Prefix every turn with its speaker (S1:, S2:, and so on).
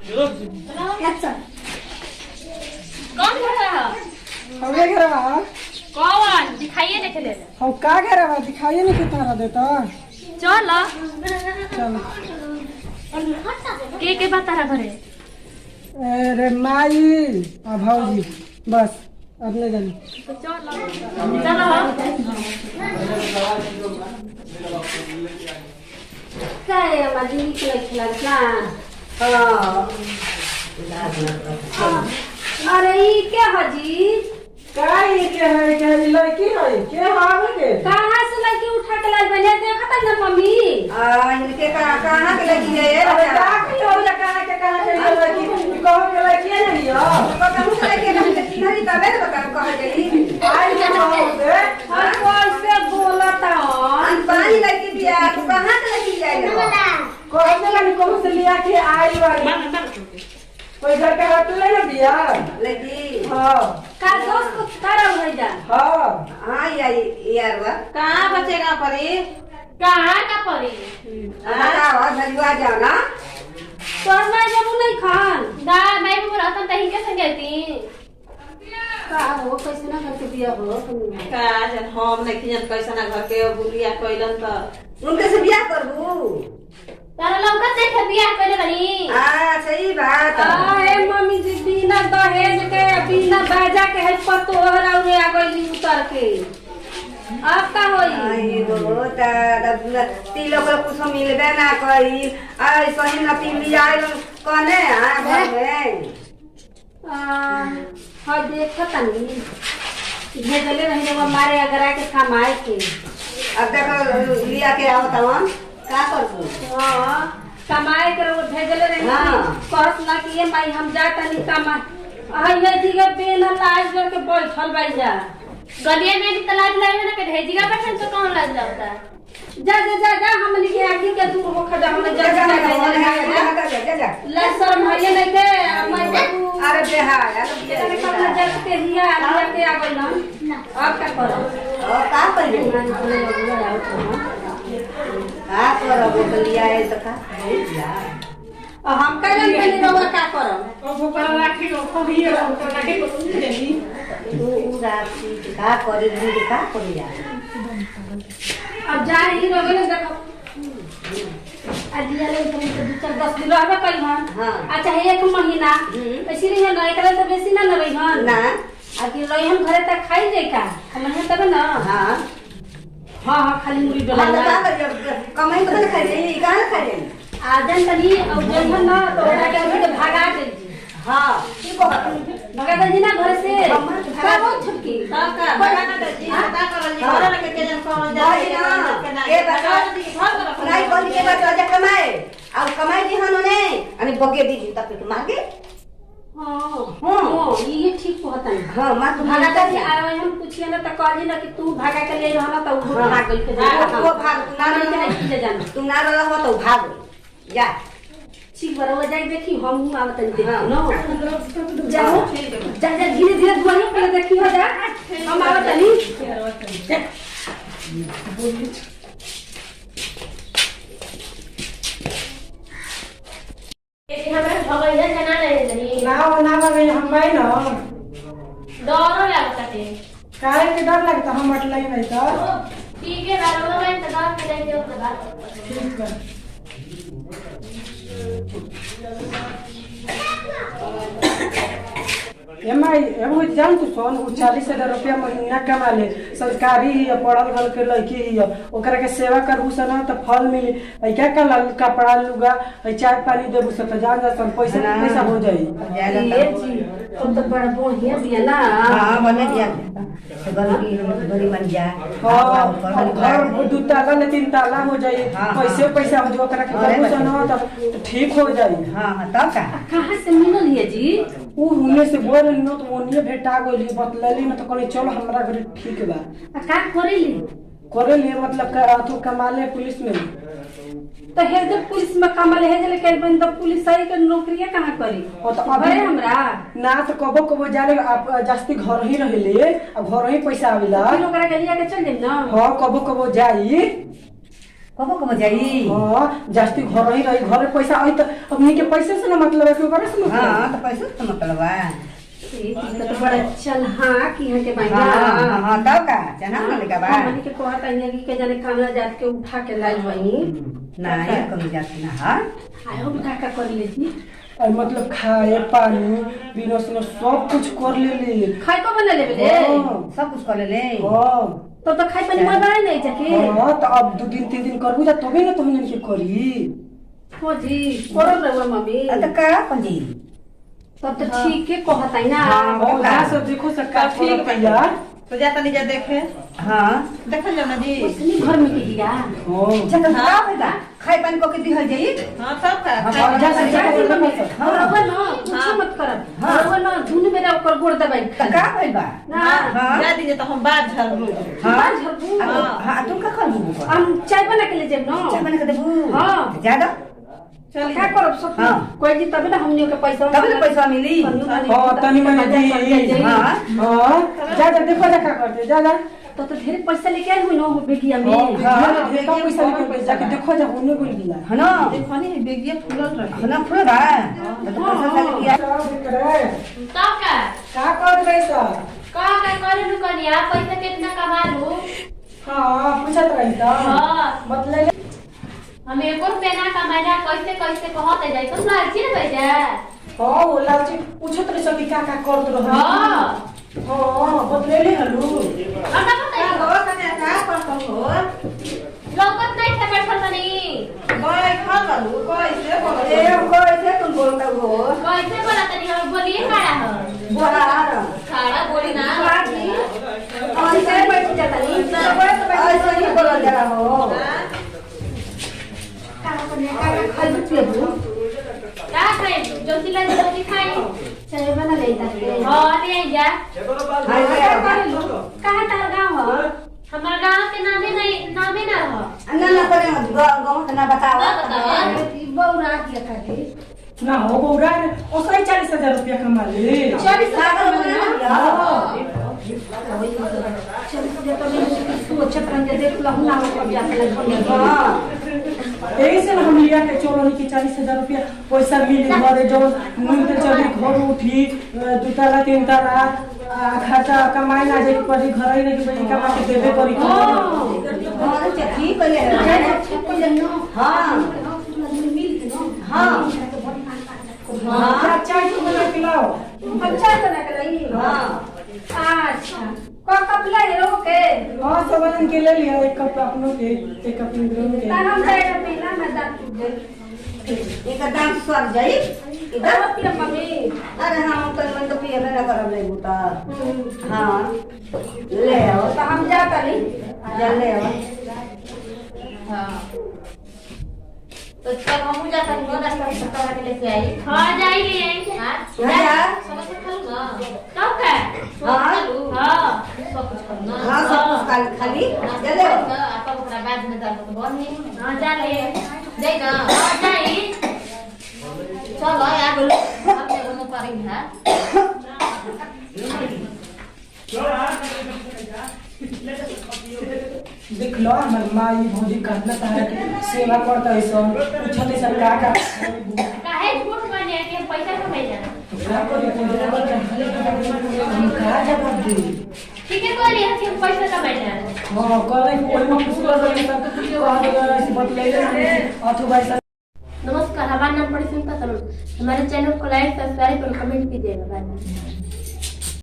S1: कौन घर रहा?
S2: हवे घरवा
S1: कौन दिखाइए देखे दे।
S2: हम का घरवा दिखाइए नहीं कितना देता।
S1: चल
S2: चल
S1: के बता रहा घरे?
S2: अरे माई आ भौजी बस अपने जानी।
S1: तो चल
S3: काय माझी खिला अरे ई क्या हजी
S2: काय के है के लड़की है के हावे के
S3: कहां से लड़की उठा के लाई बने देखत ना मम्मी
S4: इनके कहां के लगी है
S2: अरे का के हो जा कहां के लड़की कहो के लड़की है नहीं हो
S4: कहूं से के हम नहीं तबे बता कह गई
S2: आई के हो दे
S3: हम कैसे बोलता
S4: हम पानी लगी बिया तू कहां के लगी जाएगा
S2: कोई से लगी को से लिया के आई वाली कोई घर के हट ले ना बिया
S4: लगी
S2: हां
S3: का दोस्त को करम है जा
S2: हां
S4: हां यार वा
S3: कहां बचेगा परी
S1: कहाँ का पड़ी?
S4: बताओ भजुआ जाओ ना
S3: तोर ना जब नहीं खान
S1: दा मैं भी रहता तही के संग गई।
S3: का हो कैसे ना करके दिया हो
S5: का जन हम नहीं किजन कैसा ना घर के बुलिया कइलन त
S4: उनके से बियाह करबू
S1: तारा लौका देखे बियाह करे बनी।
S4: सही बात
S3: ए मम्मी जी बिना दहेज के बिना बाजा के है पतोहर और आ गई उतर के अब का होई
S4: आई गो तिलो को कुछ मिलबे ना करी आई सही न तिली आई कने हां घर में
S3: हां देखत नहीं भेजले रही जब हमारे अगर आके कमाए के
S4: अब देखो लिया के आवत हम का करबू
S3: हां कमाए के वो भेजले रही
S4: हाँ।
S3: कहत ना कि ये भाई हम जाता नहीं कमा आई ये जगह बेना लाज करके बैठल बाई जा
S1: गलिया में भी तलाक लगे ना के भेजिगा बैठन तो कौन लाज लगता है?
S3: जा जा जा जा हमनी के आगे के दूर हो खजा हमने जा जा ले शर्म है नहीं के मैं बाबू
S4: अरे बेहाया
S3: अरे कतना जगते हिया लिया के आ गइल अब का करो
S4: और का करी का करबो तो लिया है तो का
S3: हम का जन बनी रहुआ का करम
S2: अब ओकरा राखी लो कभी ओकरा राखी को देनी
S4: तू राखी का करे दी का करी यार
S3: अब जा ही रहे ना देखो अदिया ले तुम तो 10 दिन रहबे कल हन
S4: हां
S3: अच्छा एक महीना ऐसी रही ना एकरा तो बेसी ना रही हन
S4: ना
S3: आकि रही हम घरे तक खाई जाई का हम है तब ना
S4: हां
S3: हां हां खाली मुड़ी
S4: हां
S3: डला
S4: का करी कमाई बदल खाई का ना खाई
S3: आजन तनी और जन ना तो ओरा के अभी तो भागा दे
S4: हां की को
S3: भागा दे ना घर से का बहुत छुटकी
S5: का भगा ना दे जी का करल जी घर लगे के जन कौन जा
S4: के बता नहीं बोली के बता जा कमाए और कमाई दी हन ने अनि बगे दी तब के मांगे
S3: हां
S4: हां
S3: ये ठीक होता है
S4: हां मां तू
S3: भागा
S4: भागा
S3: दे आवे हम पूछिए ना तो कहली ना कि तू भागा के ले रहना तो वो भाग गई के
S4: वो भाग ना
S3: नहीं जाना
S4: तू ना रहो तो भाग जा
S3: ठीक बराबर जाके देखी हम आवत दे
S4: हाँ।
S3: नो जाओ जा जा धीरे धीरे दुआरी पहले देखी हो जा हम आवत नहीं
S1: ये हमरा भगैया जना रहे नहीं
S2: ना ना लगे हम भाई ना
S1: डरो लगता है।
S2: काहे के डर लगता हम अटलाई नहीं तो
S1: ठीक है बारो में इंतजार करेंगे उसके बाद।
S2: ठीक है एमाई एगो जान तू सोन 40,000 रुपया महीना कमा ले सरकारी ही पढ़ल गल के लड़की ही ओकरा के सेवा करबू स ना तो फल मिली ऐ क्या का कपड़ा लुगा ऐ चाय पानी देबू स तो जान जा सन पैसा पैसा हो जाई
S3: ये जी तुम तो बड़ा बढ़िया बिया ना
S4: हां बने दिया बड़ी बन जा
S2: और दू ताला ने 3 ताला हो जाई पैसे पैसा हो जो ओकरा के करबू स ना तो ठीक हो जाई
S4: हां तब का
S3: कहां से मिलल है जी
S2: उ हुने से बोल नो तो मोनिए भेटा गइली बतलली न तो कहली चलो हमरा घर ठीक बा
S3: का करेली
S2: करे लिए मतलब का तू कमाले पुलिस में
S3: तो हे जब पुलिस में कमल है जले कल बंद पुलिस सही के नौकरी कहां करी
S2: और तो
S3: अबे हमरा
S2: ना तो कबो कबो जाले आप जास्ती घर ही रहले अब घर ही पैसा आविला
S3: फिर ओकरा के लिया के चल जाई ना
S2: हां कबो कबो जाई
S4: कब जाई?
S2: हां जास्ती घर ही रही, घर पैसा आई तो हमनी के पैसे से ना मतलब है कि ओकरे से मतलब।
S4: हां तो पैसा से मतलब है।
S3: तो बड़ा चल हाँ की है के भाई
S4: हां हां तब का जना ना लगा बा।
S3: हमनी के कहत है कि के जाने कामला जात के उठा के लाइल वही
S4: ना ये कम जाती ना हां।
S3: आए हम का कर ले जी
S2: और मतलब खाए पानी पीना सुनो सब कुछ कर ले
S3: खाई को बना लेबे रे
S4: सब कुछ कर ले।
S2: हां
S3: तो खाई पानी में बनाए नहीं जाके
S2: हां तो अब 2 दिन 3 दिन करबू जा तबे ना तोहन के करी।
S3: हो जी करब रे मम्मी
S4: तो का पंजी
S3: तब तो ठीक है कहत है ना
S2: हां का सब देखो सक्का ठीक भैया
S5: तो जाता नहीं जा देखे।
S4: हां
S5: देखल जाओ ना जी।
S3: उसनी घर में के दिया
S2: हां
S4: चल का होगा खाई पानी को के दिहल जाई।
S5: हां सब का
S2: हां जा जा
S3: और अब ना कुछ मत कर और ना धुन मेरा ओकर गोड़ दबाई
S4: तो का भइल बा?
S3: ना
S4: हां
S5: जा दीजिए तो हम बात झल लो।
S4: हां
S3: झरबू
S4: हां तुम का कर दू?
S3: हम चाय बना के ले जेब ना
S4: चाय बना के देबू?
S3: हां।
S4: जा दो
S3: चल क्या करब सब
S4: हाँ।
S3: कोई जी तबे ना हमनी के पैसा
S4: तब तो पैसा मिली।
S2: हां तनी मनी दी।
S4: हां
S2: हां जा जा देखो जा का करते जा जा
S3: तो ढेर पैसा लेके आई हुई ना हो बेगिया में
S2: हां देखो पैसा लेके जाके देखो जा होने बोल दिया
S4: है ना
S5: देखनी है बेगिया फूलल रहे।
S4: है ना फुल बा तो पैसा से लिया।
S1: तब का
S2: कर पैसा
S1: करे लू कनिया पैसा कितना कमा लू?
S2: हां पूछत रही था
S1: हां
S2: मतलब
S1: हम एको रुपया ना कमाइला कैसे कैसे कहत है जाई तो लालची ना भैया।
S2: हां वो लालची पूछत रही सब का करत रहो।
S1: हां
S2: हां बतले ले हलू
S1: हम ना बताई
S5: हो कने का करत हो?
S1: लोगत नहीं से बैठल तनी
S5: बाय खा लू कैसे बोल
S4: ए हमको ऐसे तुम बोलता हो
S1: कैसे बोला तनी हम बोलिए खड़ा हो
S4: बोला
S1: खड़ा बोली ना
S3: और से बैठ जाता नहीं
S4: ऐसे ही बोला जरा हो।
S3: का करने का खाई पिबू
S1: का खाए जो सिला जो रोटी खाए
S3: चाय बना ले जाके
S1: हां ले जा
S4: हाय
S3: क्या कर लो कहां तार गांव हो
S1: हमार गांव के नामे ना रहो
S4: ना ना करे गांव का ना बताओ।
S1: ना बताओ
S3: बौरा दिया खाके
S2: ना हो बौरा ओसई 40,000 रुपया कमा ले
S3: 40,000
S4: हां
S3: चल तो मैं सोचत रंगे देख लहु ना कब जाके लग
S4: हां
S2: यही से हम लिया के चोरनी के 40,000 रुपया पैसा मिली घरे जो नींद चली घर उठी 2 ताला 3 ताला खाता कमाई ना जे परी घर ही नहीं बड़ी कमा के देबे करी।
S4: हां तो ठीक है। हां हां
S2: हां चाय तो बना पिलाओ।
S3: अच्छा बना के रही
S4: हां
S3: अच्छा का कप ले रो के
S2: हां सब बन के ले लिया एक कप अपनों के एक कप इंद्रों के।
S3: ता हम जाए ना पीला ना दांत टूट गए
S4: एक दांत सर जाई
S3: इधर मत पिया मम्मी
S4: अरे हम तो मन तो पिए ना करब ले बुता। हां ले आओ
S3: तो हम जा करी
S4: जल ले आओ।
S1: हां तो तब हम जाता नहीं ना नाश्ता करा के लेके आई। हां जाई ले आई हां
S4: जा
S1: समोसा खा लूं ना तब का
S4: हां
S1: हां सब कुछ खाऊं ना
S4: हां सब कुछ खाली जल ले आओ।
S1: आपा ओकरा बाद में दर्द तो बन नहीं। हां जा ले जाई ना हां जाई चलो आ बोलो हम लोग पारी है
S2: देख लो हमर माई भौजी कितना तरह के सेवा करता है सब पूछते सब का
S1: काहे झूठ बने कि हम पैसा कमाई जाना
S2: क्या करे हम का जवाब दे।
S1: ठीक है बोलिए हम पैसा कमाई जाना।
S2: हां करे कोई में कुछ कर रही सब कह दे ऐसे बतले अथवा ऐसा।
S1: नमस्कार हमारा नाम परिसीम का हमारे चैनल को लाइक सब्सक्राइब और कमेंट कीजिएगा।